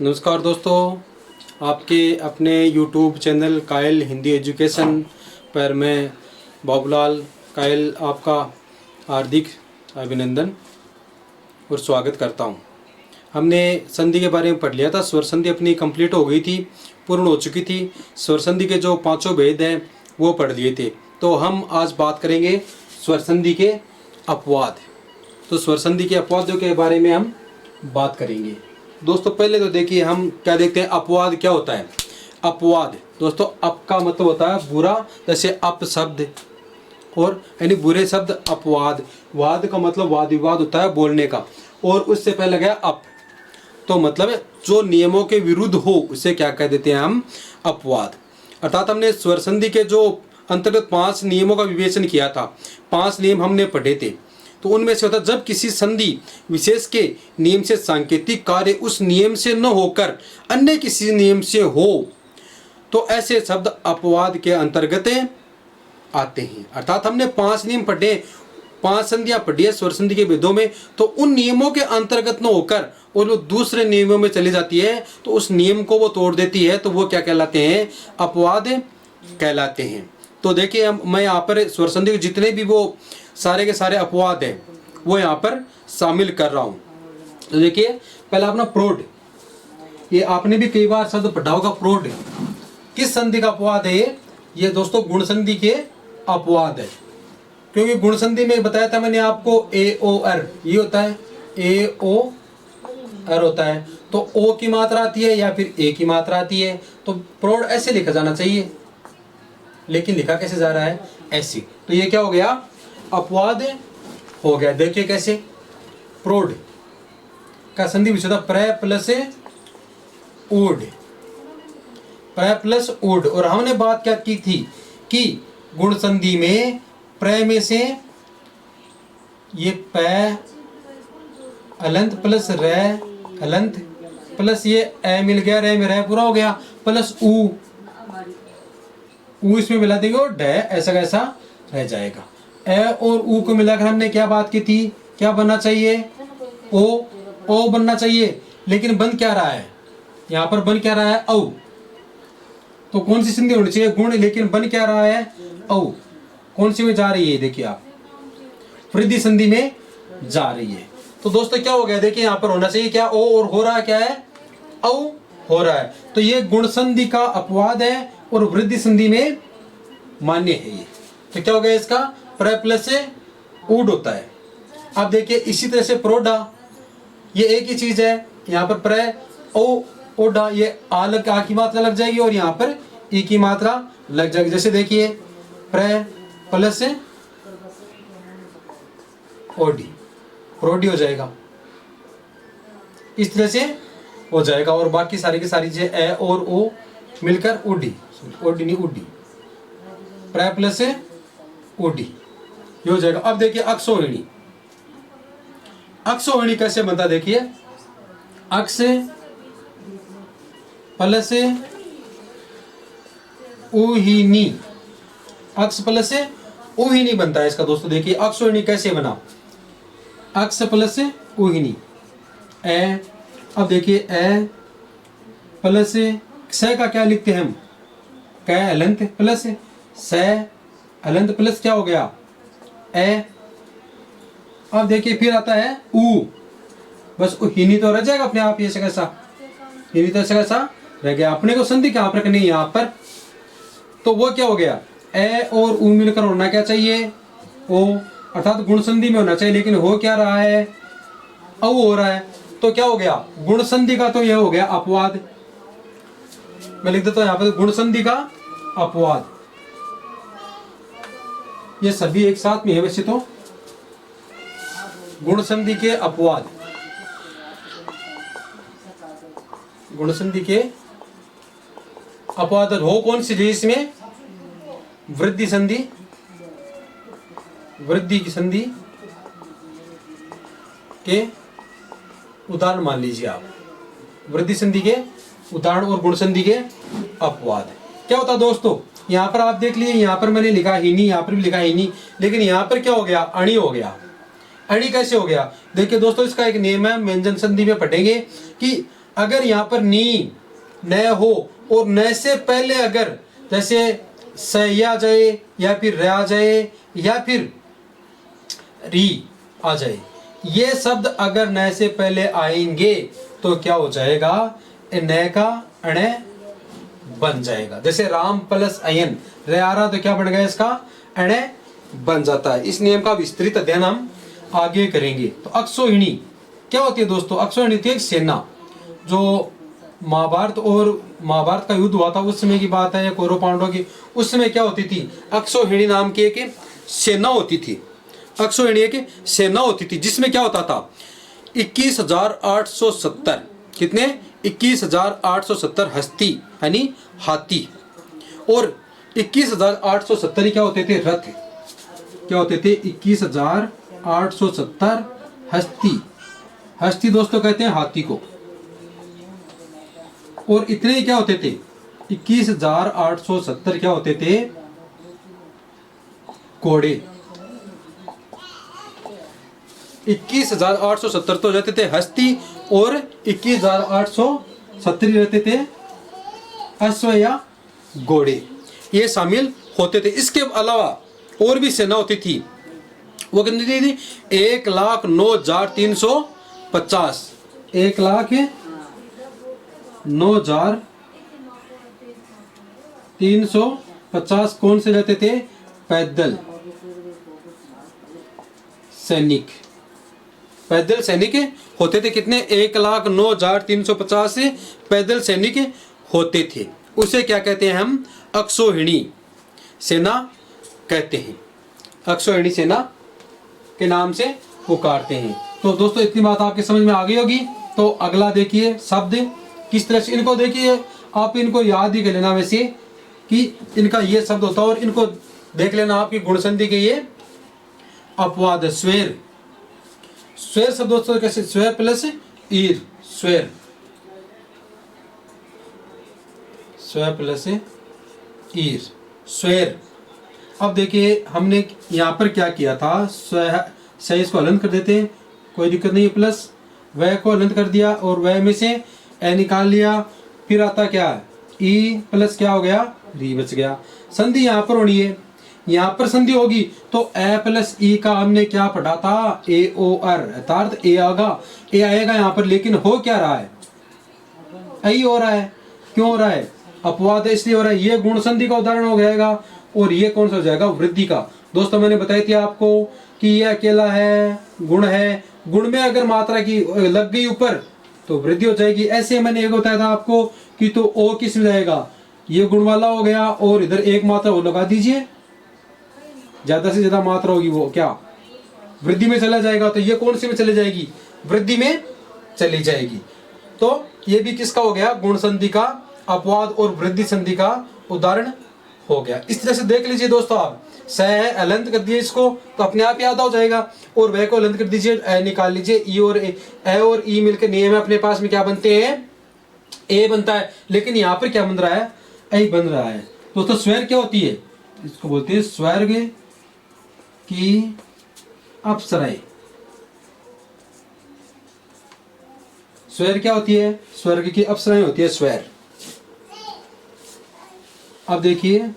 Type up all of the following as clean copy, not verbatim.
नमस्कार दोस्तों, आपके अपने YouTube चैनल कायल हिंदी एजुकेशन पर मैं बाबूलाल कायल आपका हार्दिक अभिनंदन और स्वागत करता हूं। हमने संधि के बारे में पढ़ लिया था। स्वर संधि अपनी कंप्लीट हो गई थी, पूर्ण हो चुकी थी। स्वर संधि के जो पांचों भेद हैं वो पढ़ लिए थे। तो हम आज बात करेंगे स्वर संधि के अपवाद। तो स्वर संधि के अपवादों के बारे में हम बात करेंगे। दोस्तों पहले तो देखिए हम क्या देखते हैं, अपवाद क्या होता है। अपवाद दोस्तों, अप का मतलब होता है बुरा, जैसे अप शब्द और यानी बुरे शब्द अपवाद। वाद का मतलब वाद विवाद होता है बोलने का, और उससे पहले गया अप, तो मतलब जो नियमों के विरुद्ध हो उसे क्या कह देते हैं हम, अपवाद। अर्थात हमने स्वर संधि के जो अंतर्गत 5 नियमों का विवेचन किया था। 5 नियम हमने पढ़े थे। तो उनमें से होता है जब किसी संधि विशेष के नियम से सांकेतिक कार्य उस नियम से न होकर अन्य किसी नियम से हो तो ऐसे शब्द अपवाद के अंतर्गत आते हैं। अर्थात हमने 5 नियम पढ़े, 5 संधियां पढ़ी है स्वर संधि के भेदों में, तो उन नियमों के अंतर्गत न होकर और वो दूसरे नियमों में चली जाती है तो उस नियम को वो तोड़ देती है, तो वो क्या कहलाते हैं, अपवाद कहलाते हैं। तो देखिए मैं यहाँ पर स्वर संधि के जितने भी वो सारे के सारे अपवाद हैं वो यहाँ पर शामिल कर रहा हूँ। तो देखिए पहला अपना प्रोढ़, ये आपने भी कई बार शब्द पढ़ा होगा। प्रोढ़ किस संधि का अपवाद है? ये दोस्तों गुण संधि के अपवाद है, क्योंकि गुण संधि में बताया था मैंने आपको ए ओ अर, ये होता है ए ओ अर होता है, तो ओ की मात्रा आती है या फिर ए की मात्रा आती है। तो प्रोढ़ ऐसे लिखा जाना चाहिए, लेकिन लिखा कैसे जा रहा है, ऐसे। तो ये क्या हो गया, अपवाद हो गया। देखिए कैसे, प्रोढ़ का संधि विशेषता प्र प्लस ऊढ़, प्र प्लस ऊढ़। और हमने बात क्या की थी कि गुण संधि में प्र में से ये प अलंत प्लस र अलंत प्लस ये ए मिल गया, रे में रह पूरा हो गया, प्लस ऊ इसमें मिला देंगे और ड ऐसा कैसा रह जाएगा। ए और ऊ को मिलाकर हमने क्या बात की थी, क्या बनना चाहिए, ओ बनना चाहिए। लेकिन बन क्या रहा है, यहाँ पर बन क्या रहा है, औ। तो कौन सी संधि होनी चाहिए, गुण, लेकिन बन क्या रहा है, औ। कौन सी में जा रही है, देखिए आप वृद्धि संधि में जा रही है। तो दोस्तों क्या हो गया, देखिए यहाँ पर होना चाहिए क्या, ओ, और हो रहा क्या है, औ हो रहा है। तो ये गुण संधि का अपवाद है और वृद्धि संधि में मान्य है ये। तो क्या हो गया, इसका प्र प्लस से ऊढ़ होता है। अब देखिए इसी तरह से प्रोढ़ा, ये एक ही चीज है। यहाँ पर प्र ओ ओढ़ा, ये आ की मात्रा लग जाएगी और यहाँ पर ई की मात्रा लग जाएगी। जैसे देखिए प्र प्लस से ओडी, प्रोढ़ी हो जाएगा, इस तरह से हो जाएगा। और बाकी सारी की सारी चीजें ए और ओ मिलकर उडी, ओडी नहीं उडी, प्र प्लस से ओडी, ये हो जाएगा। अब देखिए अक्षोहिणी, अक्षोहिणी कैसे बनता, देखिए अक्ष प्लस से उहिनी, अक्ष प्लस से उहिनी बनता है इसका। दोस्तों देखिए अक्षोहिणी कैसे बना, अक्ष प्लस से उहिनी ए। अब देखिए ए प्लस से स का क्या लिखते हैं हम, क अलंत प्लस स अलंत प्लस क्या हो गया, ए। अब देखिए फिर आता है ऊ, बस हिनी तो रह जाएगा अपने आप, ये कैसा हिनी तो ऐसा कैसा रह गया। अपने को संधि कहाँ पर करनी है, यहाँ पर। तो वो क्या हो गया, ए और ऊ मिलकर होना क्या चाहिए, ओ, अर्थात गुण संधि में होना चाहिए, लेकिन हो क्या रहा है, औ हो रहा है। तो क्या हो गया, गुण संधि का तो यह हो गया अपवाद। मैं लिख देता हूं यहाँ पर गुण संधि का अपवाद। ये सभी एक साथ में है वैसे तो, गुण संधि के अपवाद, गुण संधि के अपवाद हो कौन सी, इसमें वृद्धि संधि, वृद्धि की संधि के उदाहरण मान लीजिए आप, वृद्धि संधि के उदाहरण और गुण संधि के अपवाद। क्या होता है दोस्तों, यहाँ पर आप देख लिए, यहाँ पर मैंने लिखा हिनी, यहाँ पर भी लिखा हिनी, लेकिन यहाँ पर क्या हो गया, अणी हो गया। अणी कैसे हो गया, देखिए दोस्तों इसका एक नियम है, व्यंजन संधि में पढ़ेंगे कि अगर यहाँ पर नी न हो और न से पहले अगर जैसे स आ जाए या फिर र आ जाए या फिर री आ जाए, ये शब्द अगर न से पहले आएंगे तो क्या हो जाएगा, न का अण बन जाएगा। जैसे राम प्लस अयन रे आ रहा तो क्या बन गया, इसका अण बन जाता है। इस नियम का विस्तृत अध्ययन हम आगे करेंगे। तो अक्षोहिणी क्या होती है दोस्तों, अक्षोहिणी थी एक सेना, जो महाभारत का युद्ध हुआ था उस समय की बात है, कौरव पांडवों की, उस समय क्या होती थी, अक्षोहिणी नाम की एक सेना होती थी। अक्षोहिणी एक सेना होती थी जिसमें क्या होता था, 21,870 कितने, 21,870 हस्ती यानी हाथी, और 21,870 क्या होते थे, रथ। क्या होते थे, 21,870 हस्ती। हस्ती दोस्तों कहते हैं हाथी को। और इतने क्या होते थे, 21,870 क्या होते थे, घोड़े। 21,870 तो रहते थे हस्ती और 21,870 रहते थे अश्व या घोड़े, ये शामिल होते थे। इसके अलावा और भी सेना होती थी, वो कितनी थी, 1,09,350, 1,09,350 कौन से रहते थे, पैदल सैनिक। पैदल सैनिक होते थे कितने, 1,09,350 पैदल सैनिक होते थे। उसे क्या कहते हैं हम, अक्षोहिणी सेना कहते हैं, अक्षोहिणी सेना के नाम से पुकारते हैं। तो दोस्तों इतनी बात आपके समझ में आ गई होगी। तो अगला देखिए शब्द किस तरह से, इनको देखिए आप इनको याद ही कर लेना वैसे कि इनका ये शब्द होता है, और इनको देख लेना आपकी गुण संधि के ये अपवाद। स्वेर, स्वेर शब्द दोस्तों कैसे, स्वेर प्लस ईर, स्वेर, स्वेर प्लस ईर, स्वेर। अब देखिए हमने यहाँ पर क्या किया था, सही इसको हलन कर देते हैं, कोई दिक्कत नहीं, प्लस वह को हलन कर दिया और वह में से ए निकाल लिया, फिर आता क्या है, ई प्लस क्या हो गया, री बच गया। संधि यहाँ पर होनी है, यहाँ पर संधि होगी तो ए प्लस ई का हमने क्या पढ़ा था, ए ओ आर, अर्थात ए आएगा, ए आएगा यहाँ पर, लेकिन हो क्या रहा है, आई हो रहा है। क्यों हो रहा है, अपवाद है इसलिए हो रहा है। ये गुण संधि का उदाहरण हो जाएगा और ये कौन सा हो जाएगा, वृद्धि का। दोस्तों मैंने बताई थी आपको कि ये अकेला है, गुण है, गुण में अगर मात्रा की लग गई ऊपर तो वृद्धि हो जाएगी। ऐसे मैंने एक बताया था आपको कि तो ओ किस में जाएगा, ये गुण वाला हो गया और इधर एक मात्रा वो लगा दीजिए, ज्यादा से ज्यादा मात्रा होगी वो क्या, वृद्धि में चला जाएगा। तो ये कौन सी में चली जाएगी, वृद्धि में चली जाएगी। तो ये भी किसका हो गया, गुण संधि का अपवाद और वृद्धि संधि का उदाहरण हो गया। इस तरह से देख लीजिए दोस्तों, आप स है अलंत कर दिए इसको तो अपने आप याद हो जाएगा, और वह को अलंत कर दीजिए, ए निकाल लीजिए, ई और ए और ई मिलकर नियम अपने पास में क्या बनते हैं, ए बनता है। लेकिन यहाँ पर क्या बन रहा है, ए बन रहा है। दोस्तों स्वर क्या होती है, इसको बोलते हैं स्वर्ग की अप्सराएं। स्वर क्या होती है, स्वर्ग की अप्सराएं होती है स्वर। अब देखिए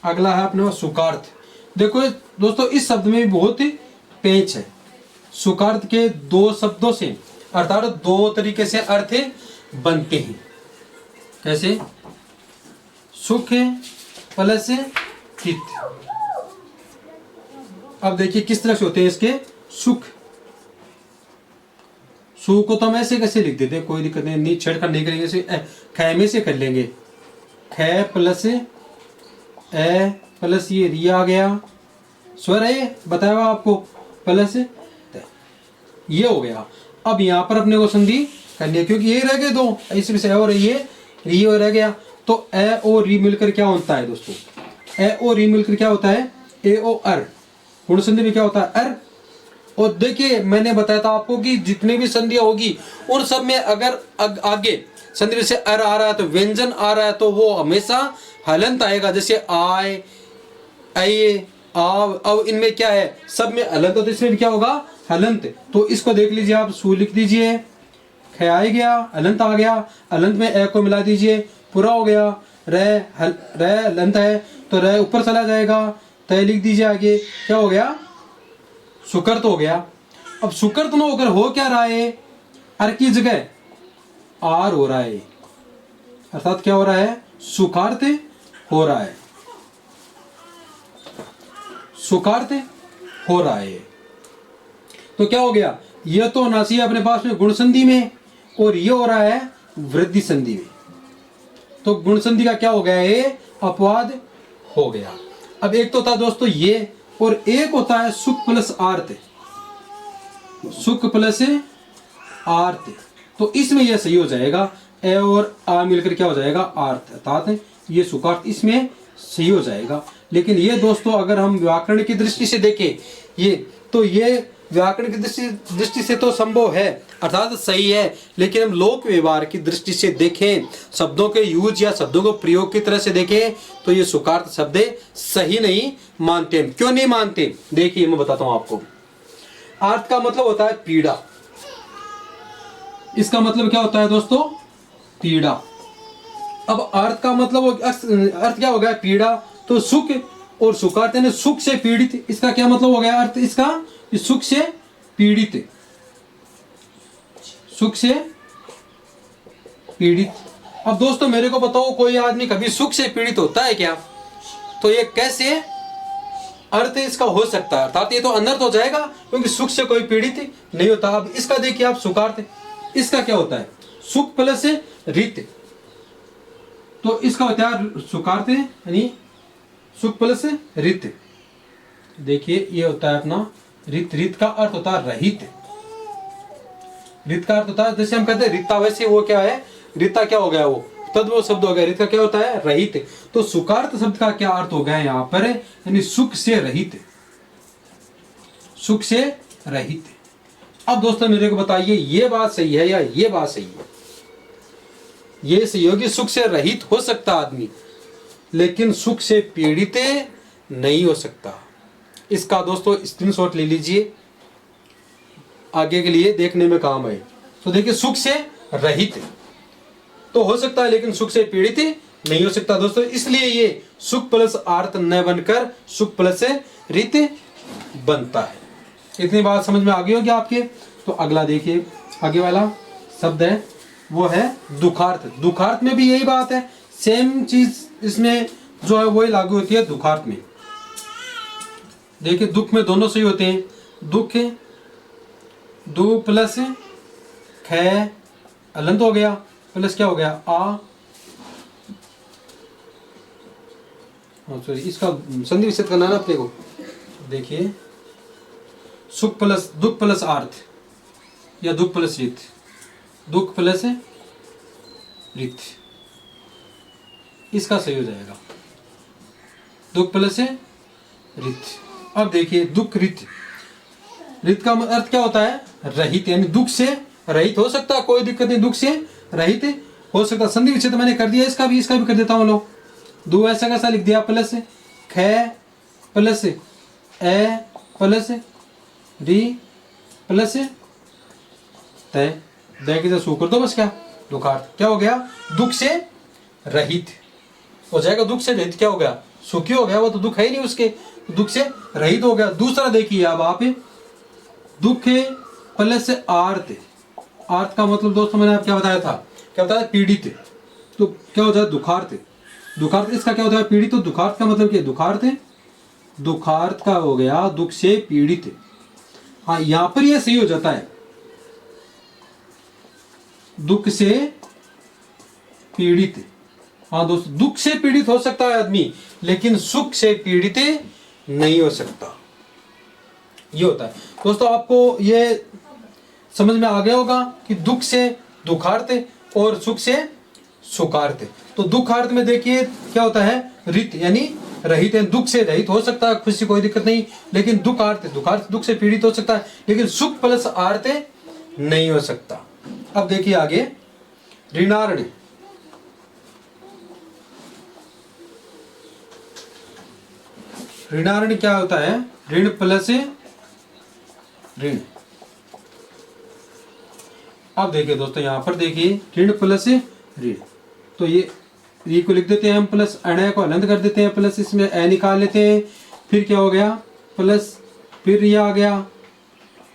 अगला है अपने सुकार्थ। देखो दोस्तों इस शब्द में भी बहुत पेच है। सुकार्थ के दो शब्दों से अर्थात दो तरीके से अर्थ बनते हैं। कैसे, सुख प्लस हित। अब देखिए किस तरह से होते हैं इसके सुख। सु को तो हम ऐसे कैसे लिख देते हैं, कोई दिक्कत नहीं, छेड़खाड़ नहीं करेंगे, ख में से कर लेंगे, ख प्लस ए प्लस ये रिया आ गया, स्वर है बताया हुआ आपको, प्लस ये हो गया। अब यहाँ पर अपने को संधि करनी है क्योंकि ये रह गए दो, इसमें से और ये री रह गया, तो ए और री मिलकर क्या होता है दोस्तों, ए और री मिलकर क्या होता है, ए ओ अर। गुण संधि में क्या होता है, अर। और देखिए मैंने बताया था आपको कि जितनी भी संधियां होगी उन सब में अगर आगे संधि से अर आ रहा है तो व्यंजन आ रहा है तो वो हमेशा हलंत आएगा। जैसे आय, आइए, आव, अब इनमें क्या है, सब में हलंत, तो इसमें भी क्या होगा, हलंत। तो इसको देख लीजिए आप, सु लिख दीजिए, ख आ गया, अलंत आ गया, अलंत में ए को मिला दीजिए, पूरा हो गया। रे अलंत है तो रे ऊपर चला जाएगा, तय लिख दीजिए आगे, क्या हो गया, सुकर्त हो गया। अब सुकर्त में होकर हो क्या रहा है, अर की जगह आर हो रहा है, अर्थात क्या हो रहा है, सुकार्त हो रहा है, सुकार्त हो रहा है। तो क्या हो गया, यह तो होना चाहिए अपने पास में गुण संधि में, और ये हो रहा है वृद्धि संधि में। तो गुण संधि का क्या हो गया, ये अपवाद हो गया। अब एक तो था दोस्तों ये, और एक होता है सुख प्लस आर्त, सुख प्लस आर्त। तो इसमें यह सही हो जाएगा, ए और आ मिलकर क्या हो जाएगा, आर्त, अर्थात ये सुखार्थ इसमें सही हो जाएगा। लेकिन ये दोस्तों अगर हम व्याकरण की दृष्टि से देखें ये, तो ये व्याकरण की दृष्टि से तो संभव है, अर्थात सही है, लेकिन हम लोक व्यवहार की दृष्टि से देखें, शब्दों के यूज या शब्दों को प्रयोग की तरह से देखें, तो ये सुखार्थ शब्द सही नहीं मानते। क्यों नहीं मानते, देखिए मैं बताता हूं आपको। आर्त का मतलब होता है पीड़ा, इसका मतलब क्या होता है दोस्तों, पीड़ा। अब अर्थ का मतलब अर्थ क्या हो गया, पीड़ा। तो सुख और सुखार्थ यानी सुख से पीड़ित, इसका क्या मतलब हो गया अर्थ इसका, सुख से पीड़ित, सुख से पीड़ित। अब दोस्तों मेरे को बताओ, कोई आदमी कभी सुख से पीड़ित होता है क्या, तो ये कैसे अर्थ इसका हो सकता है, अर्थात ये तो अनर्थ हो जाएगा, क्योंकि सुख से कोई पीड़ित नहीं होता। अब इसका देखिए आप, सुखार्थ, इसका क्या होता है, सुख प्लस रित, तो इसका होता है सुखार्थ यानी सुख प्लस रित। देखिए ये होता है अपना रित, रित का अर्थ होता है रहित, रित का अर्थ होता है, जैसे हम कहते हैं रिता, वैसे वो क्या है, रिता क्या हो गया, वो तद्भव शब्द हो गया, रित का क्या होता है, रहित। तो सुखार्थ शब्द का क्या अर्थ हो गया यहाँ पर, यानी सुख से रहित, सुख से रहित। अब दोस्तों मेरे को बताइए, ये बात सही है या ये बात सही है, ये सही होगी, सुख से रहित हो सकता आदमी, लेकिन सुख से पीड़ित नहीं हो सकता। इसका दोस्तों स्क्रीनशॉट ले लीजिए, आगे के लिए देखने में काम आए। तो देखिए सुख से रहित तो हो सकता है, लेकिन सुख से पीड़ित नहीं हो सकता दोस्तों, इसलिए ये सुख प्लस आर्त न बनकर सुख प्लस रित बनता है। इतनी बात समझ में आ गई होगी आपके। तो अगला देखिए, आगे वाला शब्द है वो है दुखार्थ। दुखार्थ में भी यही बात है, सेम चीज इसमें जो है वही लागू होती है दुखार्थ में। देखिए दुख में दोनों सही होते हैं, दुख दु प्लस ख अलंत हो गया, प्लस क्या हो गया आ, सॉरी इसका संधि विच्छेद करना है ना अपने को। देखिए सुख प्लस दुख प्लस आर्थ या दुख प्लस रित, दुख प्लस रित, इसका सही हो जाएगा दुख प्लस रित। अब देखिए दुख रित, रित का अर्थ क्या होता है, रहित, यानी दुख से रहित हो सकता, कोई दिक्कत नहीं, दुख से रहित हो सकता। संधि विच्छेद मैंने कर दिया, इसका भी कर देता हूं लोग। दो ऐसा कैसा लिख दिया, प्लस ख प्लस ए प्लस री प्लस तय, दय की सू कर दो बस, क्या दुखार्थ क्या हो गया, दुख से रहित हो जाएगा। दुख से रहित क्या हो गया, सुखी हो गया, वो तो दुख है ही नहीं उसके, दुख से रहित हो गया। दूसरा देखिए अब आप, दुख प्लस आर्त, आर्त का मतलब दोस्तों मैंने आप क्या बताया था, क्या बताया, पीड़ित, तो क्या होता है दुखार्थ, दुखार्थ इसका क्या होता है पीड़ित। तो दुखार्थ का मतलब क्या, दुखार्थ, दुखार्थ का हो गया दुख से पीड़ित। हाँ यहां पर यह सही हो जाता है, दुख से पीड़ित। हाँ दोस्तों दुख से पीड़ित हो सकता है आदमी, लेकिन सुख से पीड़ित नहीं हो सकता, ये होता है दोस्तों। आपको ये समझ में आ गया होगा कि दुख से दुखार्थ और सुख से सुखार्थ। तो दुखार्थ में देखिए क्या होता है, रित यानी रहित है, दुख से रहित हो सकता है, खुशी कोई दिक्कत नहीं, लेकिन दुखार्थ, दुखार्थ दुख से पीड़ित हो सकता है, लेकिन सुख प्लस आर्थ नहीं हो सकता। अब देखिए आगे, ऋणार्ण, ऋणार्ण क्या होता है, ऋण प्लस ऋण, अब देखिए दोस्तों, यहाँ पर देखिए ऋण प्लस ऋण, तो ये री को लिख देते हैं हम प्लस, अणय को अनंत कर देते हैं प्लस, इसमें ए निकाल लेते हैं, फिर क्या हो गया प्लस, फिर ये आ गया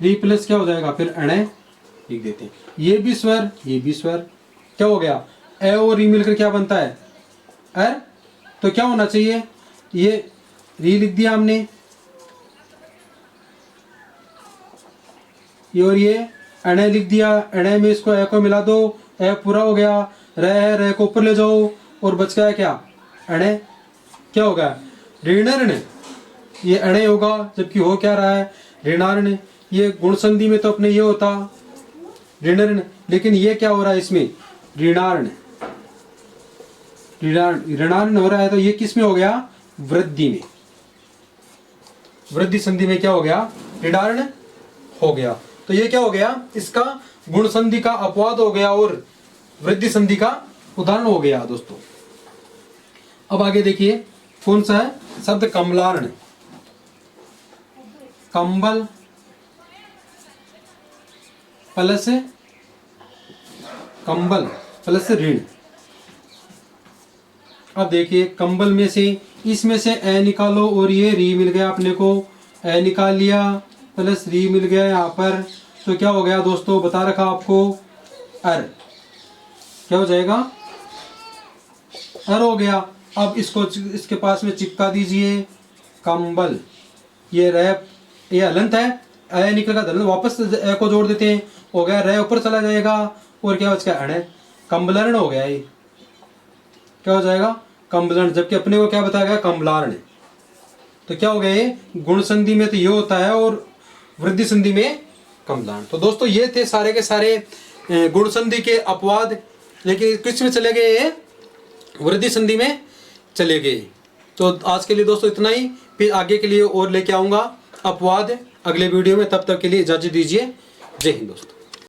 री प्लस क्या हो जाएगा, फिर अणय लिख देते हैं। ये भी स्वर, ये भी स्वर, क्या हो गया, ए और री मिलकर क्या बनता है, अर। तो क्या होना चाहिए, ये री लिख दिया हमने, ये और ये अणय लिख दिया, अणय में इसको ए को मिला दो, ए पूरा हो गया, रह है, रह को ऊपर ले जाओ और बच गया क्या, अणय। क्या होगा, ऋण, ये अणय होगा, जबकि हो क्या रहा है, ऋणार्ण। ये गुण संधि में तो अपने ये होता ऋण, लेकिन ये क्या हो रहा है इसमें, ऋणार्ण, ऋणार्ण हो रहा है। तो ये किस में हो गया, वृद्धि में, वृद्धि संधि में क्या हो गया, ऋणार्ण हो गया। तो ये क्या हो गया, इसका गुण संधि का अपवाद हो गया और वृद्धि संधि का उदाहरण हो गया दोस्तों। अब आगे देखिए कौन सा है शब्द, कमलार्ण, कंबल प्लस कंबल प्लस ऋण। अब देखिए कंबल में से, इसमें से ए निकालो और ये री मिल गया अपने को, ए निकाल लिया प्लस री मिल गया यहाँ पर, तो क्या हो गया दोस्तों, बता रखा आपको, अर। क्या हो जाएगा, अर हो गया। अब इसको इसके पास में चिपका दीजिए, कंबल, ये रैप, ये हलंत है, ए निकल का दलन, वापस ए को जोड़ देते हैं, हो गया, रे ऊपर चला जाएगा और क्या बच गया, अण, कंबलर्ण हो गया। ये क्या हो जाएगा, कंबलर्ण, जबकि अपने को क्या बताया गया, कमलार्ण। तो क्या हो गया, ये गुण संधि में तो ये होता है और वृद्धि संधि में कमलार्ण। तो दोस्तों ये थे सारे के सारे गुण संधि के अपवाद, लेकिन किस में चले गए, ये वृद्धि संधि में चले गए। तो आज के लिए दोस्तों इतना ही, फिर आगे के लिए और लेके आऊंगा अपवाद अगले वीडियो में। तब तक के लिए इजाजत दीजिए, जय हिंद दोस्तों।